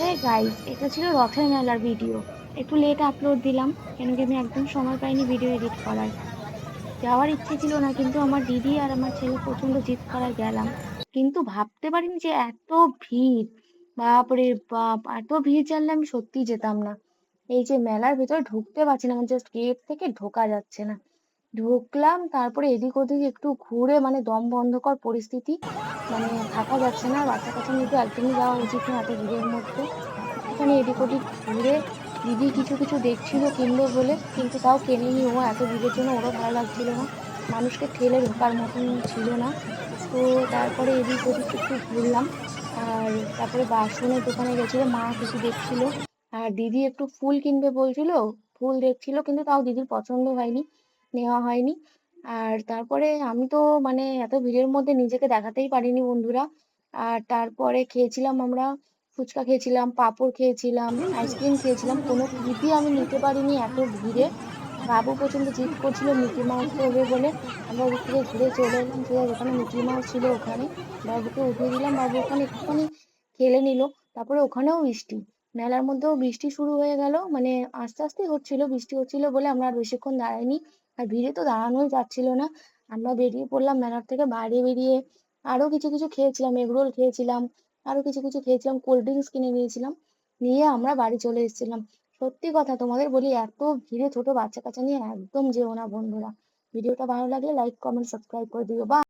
Hey guys, এটা ছিল রথের মেলার ভিডিও। একটু লেট আপলোড দিলাম কেন কি আমি একদম সময় পাইনি ভিডিও এডিট করার। যাওয়ার ইচ্ছে ছিল না, কিন্তু আমার দিদি আর আমার ছেলে প্রচন্ড জিদ করায় গেলাম। কিন্তু ভাবতে পারিনি যে এত ভিড়। বাপরে বাপ, এত ভিড় জানলে আমি সত্যিই যেতাম না। এই যে মেলার ভেতরে ঢুকতে পারছি না, জাস্ট গেট থেকে ঢোকা যাচ্ছে না। ঢুকলাম, তারপরে এদিক ওদিক একটু ঘুরে মানে দম বন্ধকর পরিস্থিতি। মানে থাকা যাচ্ছে না, বাচ্চা কাচ্চা নিয়ে তো একদমই যাওয়া উচিত না এত ভিড়ের মধ্যে। একটুখানি এদিক ওদিক ঘুরে দিদি কিছু কিছু দেখছিল কিনবে বলে, কিন্তু তাও কেনেনি। ও এত ভিড়ের জন্য ওরও ভালো লাগছিল না, মানুষকে ঠেলে ঢোকার মতন ছিল না। তো তারপরে এদিক ওদিক একটু ঘুরলাম। আর তারপরে বাসনের দোকানে গেছিল, মা কিছু দেখছিল। আর দিদি একটু ফুল কিনবে বলছিল, ফুল দেখছিল, কিন্তু তাও দিদির পছন্দ হয়নি, নেওয়া হয়নি। আর তারপরে আমি তো মানে এত ভিড়ের মধ্যে নিজেকে দেখাতেই পারিনি বন্ধুরা। আর তারপরে খেয়েছিলাম আমরা, ফুচকা খেয়েছিলাম, পাঁপড় খেয়েছিলাম, আইসক্রিম খেয়েছিলাম, কোনো ক্লিপই আমি নিতে পারিনি এত ভিড়ে। বাবু প্রচন্ড জিদ করছিল মিকি মাউস করবে বলে। আমরা ওদিক থেকে ঘুরে চলে এলাম, সোজা যেখানে মিকি মাউস ছিল ওখানে। বাবুকে উঠিয়ে দিলাম, বাবু ওখানে একটুখানি খেলে নিল। তারপরে ওখানেও বৃষ্টি, মেলার মধ্যেও বৃষ্টি শুরু হয়ে গেল। মানে আস্তে আস্তেই হচ্ছিল, বৃষ্টি হচ্ছিল বলে আমরা আর বেশিক্ষণ দাঁড়াইনি। আর ভিড়ে তো দাঁড়ানোই যাচ্ছিল না। আমরা বেরিয়ে পড়লাম মেলার থেকে। বাইরে বেরিয়ে আরো কিছু কিছু খেয়েছিলাম, এগরোল খেয়েছিলাম, আরো কিছু কিছু খেয়েছিলাম, কোল্ড ড্রিঙ্কস কিনে নিয়েছিলাম। নিয়ে আমরা বাড়ি চলে এসেছিলাম। সত্যি কথা তোমাদের বলি, এত ভিড়ে ছোট বাচ্চা কাচ্চা নিয়ে একদম যেও না বন্ধুরা। ভিডিওটা ভালো লাগলে লাইক কমেন্ট সাবস্ক্রাইব করে দিও বা